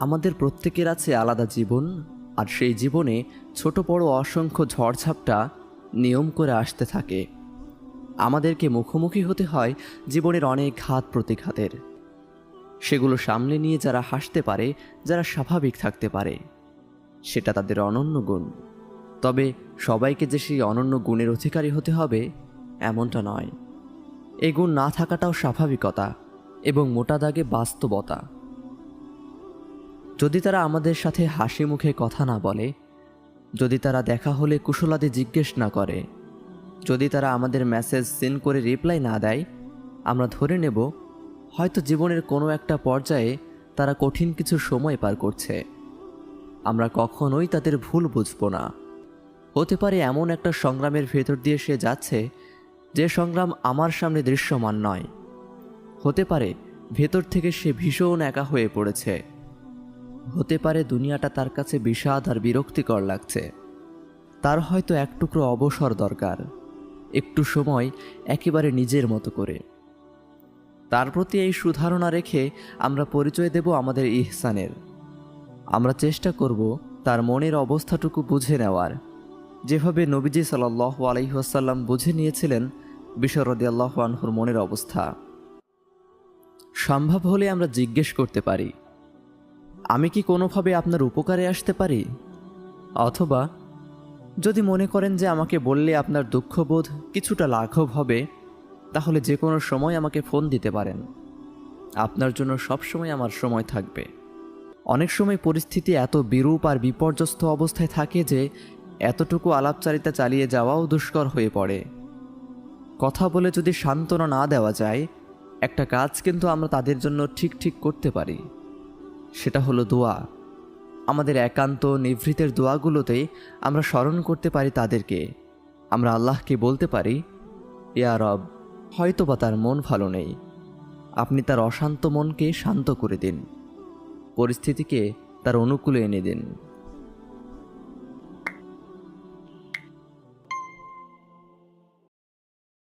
আমাদের প্রত্যেকের আছে আলাদা জীবন, আর সেই জীবনে ছোট বড় অসংখ্য ঝড়ঝাপটা নিয়ম করে আসতে থাকে। আমাদেরকে মুখোমুখি হতে হয় জীবনের অনেক ঘাত প্রতিঘাতের। সেগুলো সামলে নিয়ে যারা হাসতে পারে, যারা স্বাভাবিক থাকতে পারে, সেটা তাদের অনন্য গুণ। তবে সবাইকে যে সেই অনন্য গুণের অধিকারী হতে হবে এমনটা নয়। এই গুণ না থাকাটাও স্বাভাবিকতা এবং মোটা দাগে বাস্তবতা। যদি তারা আমাদের সাথে হাসি মুখে কথা না বলে, যদি তারা দেখা হলে কুশলাদি জিজ্ঞেস না করে, যদি তারা আমাদের মেসেজ সিন করে রিপ্লাই না দেয়, আমরা ধরে নেব হয়তো জীবনের কোনো একটা পর্যায়ে তারা কঠিন কিছু সময় পার করছে। আমরা কখনোই তাদের ভুল বুঝব না। হতে পারে এমন একটা সংগ্রামের ভেতর দিয়ে সে যাচ্ছে যে সংগ্রাম আমার সামনে দৃশ্যমান নয়। হতে পারে ভেতর থেকে সে ভীষণ একা হয়ে পড়েছে। হতে পারে দুনিয়াটা তার কাছে বিষাদ আর বিরক্তিকর লাগছে। তার হয়তো এক টুকরো অবসর দরকার, একটু সময় একেবারে নিজের মতো করে। তার প্রতি এই সুধারণা রেখে আমরা পরিচয় দেব আমাদের ইহসানের। আমরা চেষ্টা করব তার মনের অবস্থাটুকু বুঝে নেওয়ার, যেভাবে নবীজি সাল্লাল্লাহু আলাইহি ওয়াসাল্লাম বুঝে নিয়েছিলেন বিশর রাদিয়াল্লাহু আনহুর মনের অবস্থা। সম্ভব হলে আমরা জিজ্ঞেস করতে পারি, আমি কি কোনোভাবে আপনার উপকারে আসতে পারি? অথবা যদি মনে করেন যে আমাকে বললে আপনার দুঃখবোধ কিছুটা লাঘব হবে, তাহলে যে কোনো সময় আমাকে ফোন দিতে পারেন। আপনার জন্য সবসময় আমার সময় থাকবে। অনেক সময় পরিস্থিতি এত বিরূপ আর বিপর্যস্ত অবস্থায় থাকে যে এতটুকু আলাপচারিতা চালিয়ে যাওয়াও দুষ্কর হয়ে পড়ে। কথা বলে যদি সান্ত্বনা না দেওয়া যায়, একটা কাজ কিন্তু আমরা তাদের জন্য ঠিক করতে পারি। সেটা হলো দোয়া। আমাদের একান্ত নিভৃতের দোয়াগুলোতেই আমরা স্মরণ করতে পারি তাদেরকে। আমরা আল্লাহকে বলতে পারি, ইয়া রব, হয়তোবা তার মন ভালো নেই, আপনি তার অশান্ত মনকে শান্ত করে দিন, পরিস্থিতিকে তার অনুকূলে এনে দিন।